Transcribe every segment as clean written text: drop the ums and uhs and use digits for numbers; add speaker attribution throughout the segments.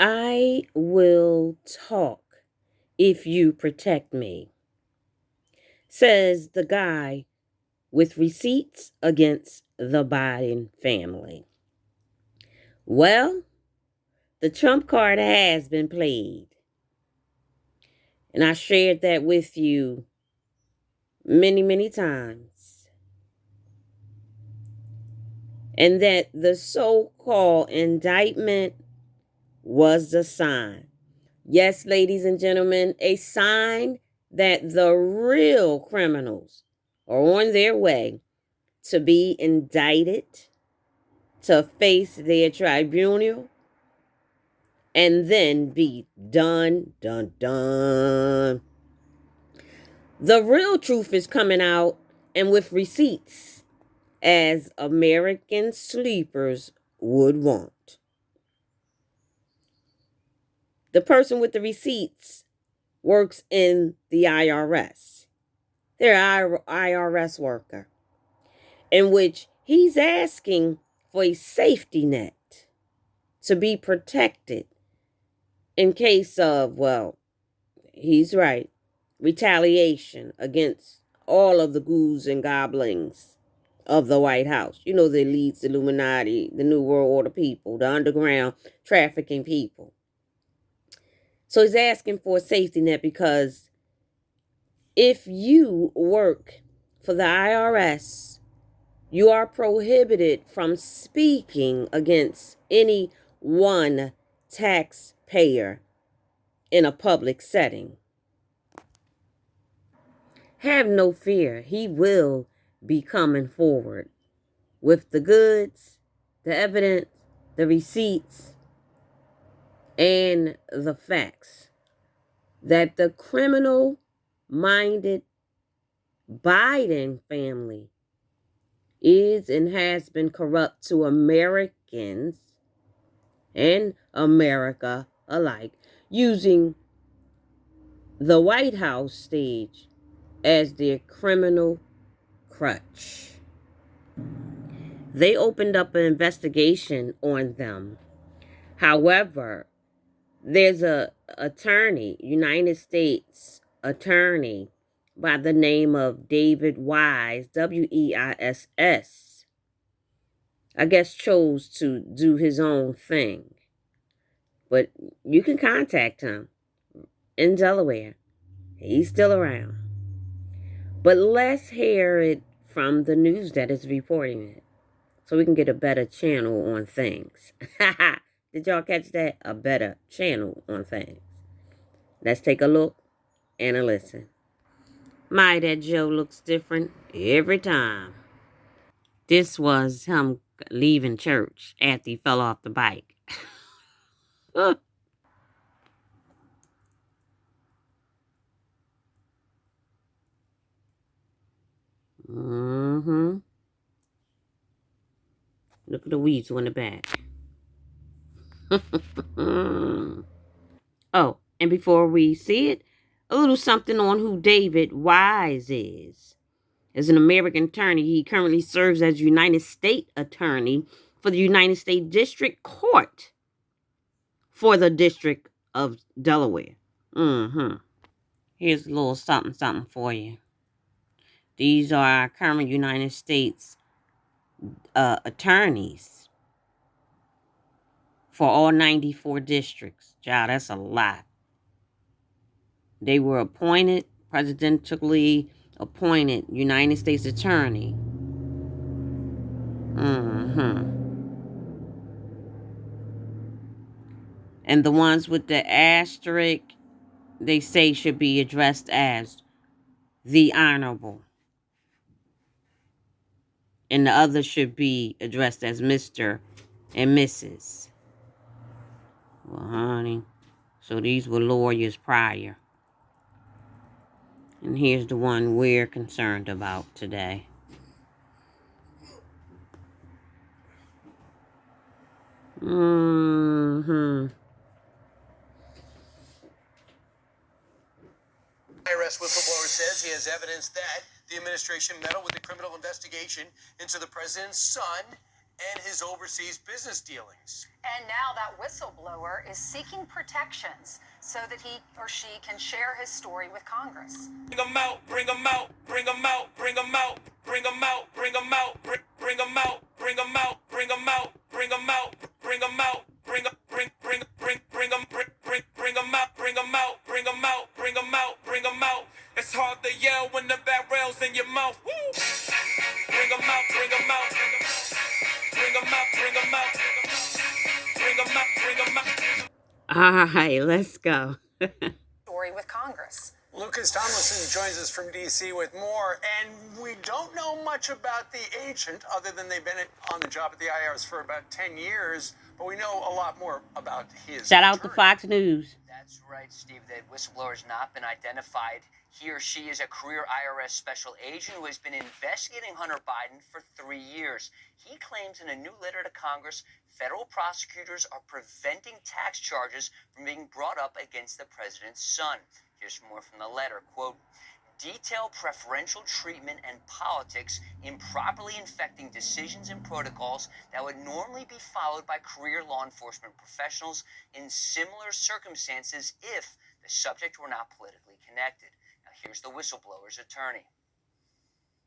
Speaker 1: I will talk if you protect me, says the guy with receipts against the Biden family. Well, the trump card has been played. And I shared that with you many, many times. And that the so-called indictment was a sign. Yes, ladies and gentlemen, a sign that the real criminals are on their way to be indicted, to face their tribunal, and then be done, done, done. The real truth is coming out, and with receipts, as American sleepers would want. The person with the receipts works in the IRS. They're an IRS worker, in which he's asking for a safety net to be protected in case of, well, he's right, retaliation against all of the ghouls and goblins of the White House. You know, the elites, the Illuminati, the New World Order people, the underground trafficking people. So he's asking for a safety net because if you work for the IRS, you are prohibited from speaking against any one taxpayer in a public setting. Have no fear. He will be coming forward with the goods, the evidence, the receipts, and the facts that the criminal-minded Biden family is and has been corrupt to Americans and America alike, using the White House stage as their criminal crutch. They opened up an investigation on them. However, there's a attorney, United States attorney by the name of David Wise, Weiss, I guess chose to do his own thing. But you can contact him in Delaware. He's still around. But let's hear it from the news that is reporting it, so we can get a better channel on things. Did y'all catch that? A better channel on things. Let's take a look and a listen. My, that Joe looks different every time. This was him leaving church after he fell off the bike. Mm-hmm. Look at the weasel in the back. Oh, and before we see it, a little something on who David Wise is. As an American attorney, he currently serves as United States Attorney for the United States District Court for the District of Delaware. Mm-hmm. Here's a little something for you. These are our current United States attorneys for all 94 districts. Child, that's a lot. They were appointed, presidentially appointed United States Attorney. Mm-hmm. And the ones with the asterisk, they say should be addressed as the Honorable. And the other should be addressed as Mr. and Mrs. Well, honey, so these were lawyers prior. And here's the one we're concerned about today. Mm-hmm.
Speaker 2: IRS whistleblower says he has evidence that the administration meddled with the criminal investigation into the president's son and his overseas business dealings.
Speaker 3: And now that whistleblower is seeking protections so that he or she can share his story with Congress.
Speaker 2: Bring them out, bring them out, bring them out, bring them out, bring them out, bring them out, bring them out, bring them out, bring them out, bring them out, bring them out, bring them out, bring them out, bring them out, bring them out, bring them out. It's hard to yell when the barrel's in your mouth. Woo! Bring them out, bring them out, bring them out, bring them out, bring them out, bring them out.
Speaker 1: All right, let's go.
Speaker 3: Story with Congress.
Speaker 2: Lucas Tomlinson joins us from D.C. with more, and we don't know much about the agent other than they've been on the job at the IRS for about 10 years, but we know a lot more about his
Speaker 1: Shout out to
Speaker 2: attorney.
Speaker 1: Fox News.
Speaker 4: That's right, Steve. The whistleblower has not been identified. He or she is a career IRS special agent who has been investigating Hunter Biden for 3 years. He claims in a new letter to Congress, federal prosecutors are preventing tax charges from being brought up against the president's son. Here's more from the letter. Quote, detail preferential treatment and politics improperly infecting decisions and protocols that would normally be followed by career law enforcement professionals in similar circumstances if the subject were not politically connected. Now, here's the whistleblower's attorney.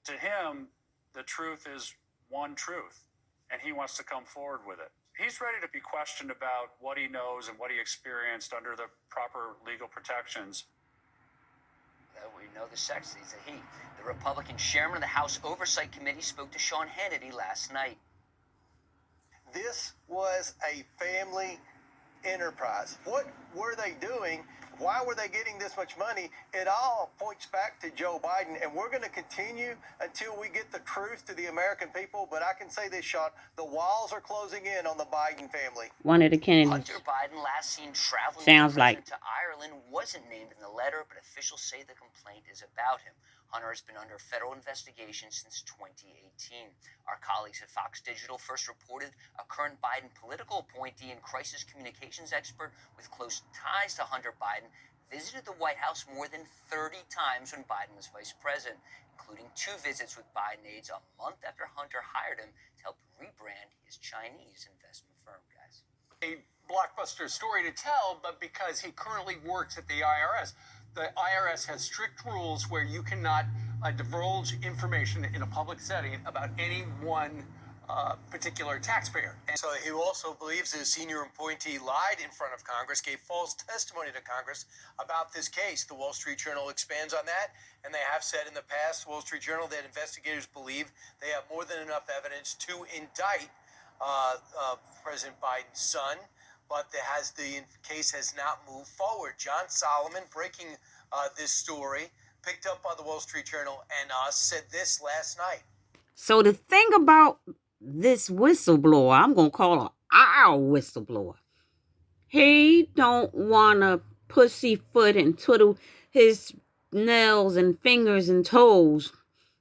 Speaker 5: To him, the truth is one truth, and he wants to come forward with it. He's ready to be questioned about what he knows and what he experienced under the proper legal protections.
Speaker 4: We know the sex. He's a he. The Republican chairman of the House Oversight Committee spoke to Sean Hannity last night.
Speaker 6: This was a family enterprise. What were they doing? Why were they getting this much money? It all points back to Joe Biden, and we're going to continue until we get the truth to the American people. But I can say this, Sean, the walls are closing in on the Biden family.
Speaker 1: One of the Kennedys.
Speaker 4: Hunter Biden, last seen traveling
Speaker 1: Sounds like
Speaker 4: to Ireland, wasn't named in the letter, but officials say the complaint is about him. Hunter has been under federal investigation since 2018. Our colleagues at Fox Digital first reported a current Biden political appointee and crisis communications expert with close ties to Hunter Biden visited the White House more than 30 times when Biden was vice president, including 2 visits with Biden aides a month after Hunter hired him to help rebrand his Chinese investment firm, guys.
Speaker 2: A blockbuster story to tell, but because he currently works at the IRS. The IRS has strict rules where you cannot divulge information in a public setting about any one particular taxpayer. And so he also believes his senior appointee lied in front of Congress, gave false testimony to Congress about this case. The Wall Street Journal expands on that, and they have said in the past, Wall Street Journal, that investigators believe they have more than enough evidence to indict President Biden's son, but the case has not moved forward. John Solomon, breaking this story, picked up by the Wall Street Journal and said this last night.
Speaker 1: So the thing about this whistleblower, I'm going to call her our whistleblower. He don't want to pussyfoot and twiddle his nails and fingers and toes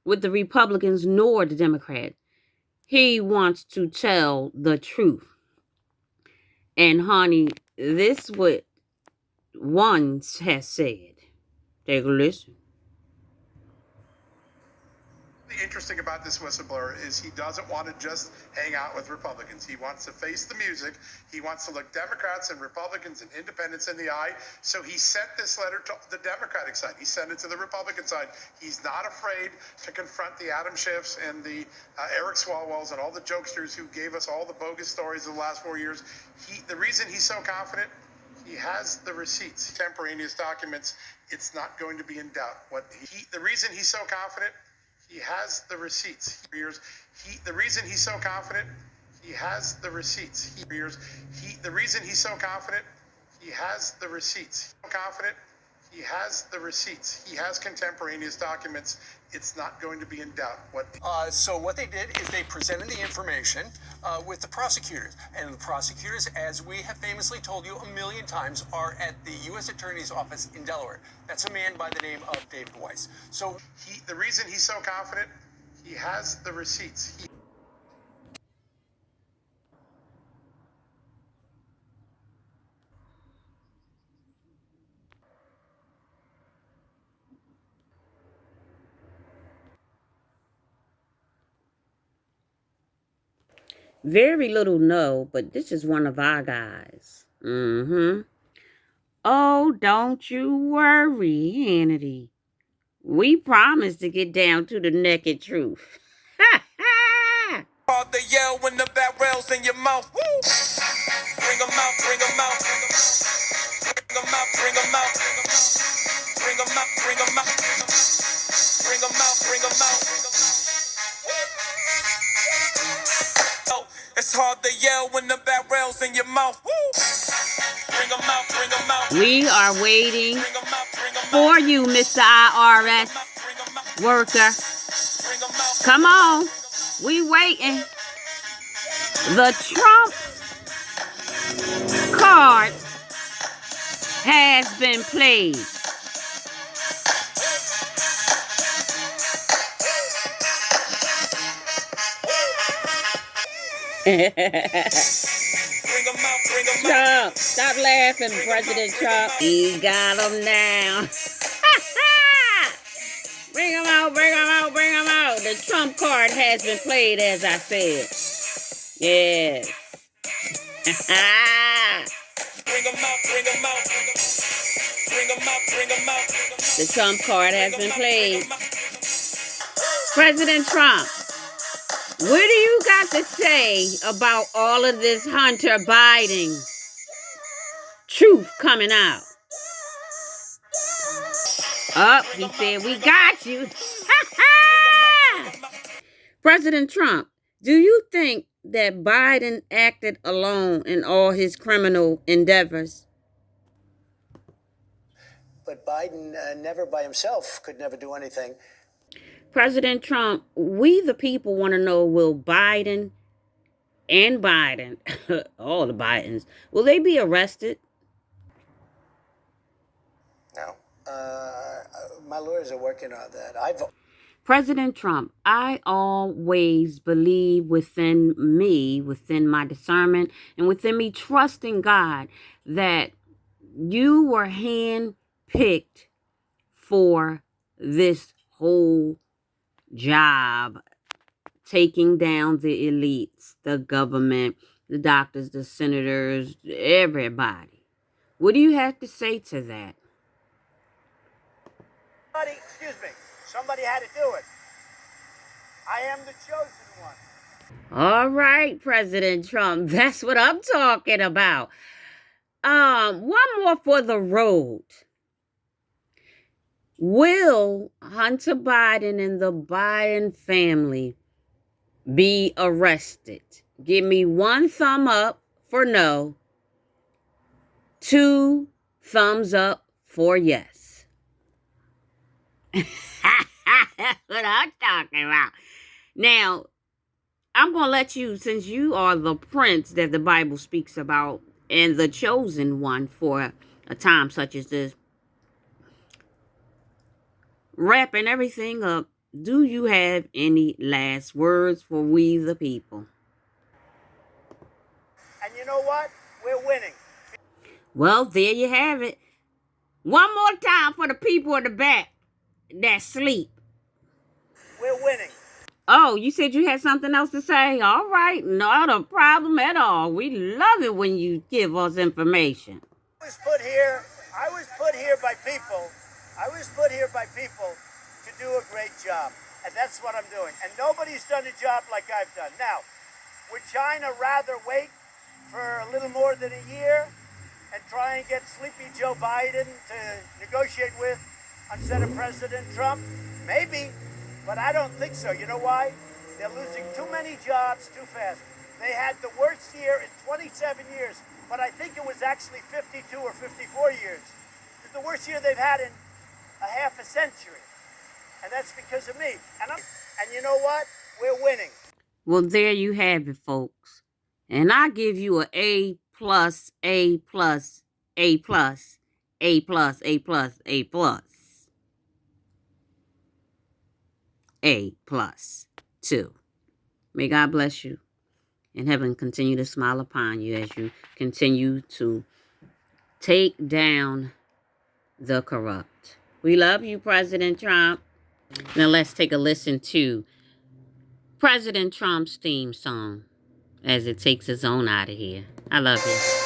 Speaker 1: with the Republicans nor the Democrats. He wants to tell the truth. And honey, this what one has said. Take a listen.
Speaker 7: The interesting about this whistleblower is he doesn't want to just hang out with Republicans. He wants to face the music. He wants to look Democrats and Republicans and independents in the eye. So he sent this letter to the Democratic side. He sent it to the Republican side. He's not afraid to confront the Adam Schiffs and the Eric Swalwells and all the jokesters who gave us all the bogus stories of the last 4 years. The reason he's so confident, he has the receipts, contemporaneous documents. It's not going to be in doubt. The reason he's so confident, he has the receipts. The reason he's so confident, he has the receipts. The reason he's so confident, he has the receipts. Confident, he has the receipts. He has contemporaneous documents. It's not going to be in doubt.
Speaker 2: So what they did is they presented the information with the prosecutors. And the prosecutors, as we have famously told you a million times, are at the U.S. Attorney's Office in Delaware. That's a man by the name of David Weiss. So
Speaker 7: the reason he's so confident, he has the receipts.
Speaker 1: Very little know, but this is one of our guys. Oh, don't you worry, Hannity. We promise to get down to the naked truth. Ha ha!
Speaker 8: Hard to yell when the barrel's in your mouth. Woo! Bring 'em out, bring 'em out. Bring 'em out, bring 'em out. Bring 'em out, bring 'em out. Bring 'em out, bring 'em out. Oh, it's hard to yell when the barrel's in your mouth. Woo! Bring 'em out, bring 'em out.
Speaker 1: We are waiting
Speaker 8: Bring 'em out, bring 'em out.
Speaker 1: for you, Mr. IRS
Speaker 8: Bring 'em out,
Speaker 1: worker.
Speaker 8: bring 'em out.
Speaker 1: Come on. We waiting. The Trump card has been played.
Speaker 8: Bring 'em out, bring 'em out.
Speaker 1: Trump, stop laughing, President Trump. He got him now. Bring him out, bring him out, bring him out. The Trump card has been played, as I said. Yes.
Speaker 8: Bring 'em out, bring 'em out. Bring 'em out, bring 'em out.
Speaker 1: The Trump card has been played. President Trump, what do you got to say about all of this Hunter Biden truth coming out? Oh, he said, we got you. President Trump, do you think that Biden acted alone in all his criminal endeavors?
Speaker 6: But Biden never by himself could never do anything.
Speaker 1: President Trump, we the people want to know, will Biden and Biden, all the Bidens, will they be arrested?
Speaker 6: No. My lawyers are working on that.
Speaker 1: President Trump, I always believe within me, within my discernment, and within me trusting God, that you were handpicked for this whole job, taking down the elites, the government, the doctors, the senators, everybody. What do you have to say to that?
Speaker 6: Excuse me. Somebody had to do it. I am the chosen one.
Speaker 1: All right, President Trump, that's what I'm talking about. One more for the road. Will Hunter Biden and the Biden family be arrested? Give me 1 thumb up for no, 2 thumbs up for yes. That's what I'm talking about. Now, I'm going to let you, since you are the prince that the Bible speaks about and the chosen one for a time such as this, wrapping everything up, do you have any last words for we the people?
Speaker 6: And you know what? We're winning.
Speaker 1: Well, there you have it. One more time for the people in the back that sleep.
Speaker 6: We're winning.
Speaker 1: Oh, you said you had something else to say? All right, not a problem at all. We love it when you give us information.
Speaker 6: I was put here by people. I was put here by people to do a great job. And that's what I'm doing. And nobody's done a job like I've done. Now, would China rather wait for a little more than a year and try and get sleepy Joe Biden to negotiate with instead of President Trump? Maybe, but I don't think so. You know why? They're losing too many jobs too fast. They had the worst year in 27 years, but I think it was actually 52 or 54 years. It's the worst year they've had in a half a century. And that's because of me. And you know what? We're winning.
Speaker 1: Well, there you have it, folks. And I give you an A plus, A plus, A plus, A plus, A plus, A plus. A plus 2. May God bless you and heaven continue to smile upon you as you continue to take down the corrupt. We love you, President Trump. Now let's take a listen to President Trump's theme song. as it takes its own out of here. I love you.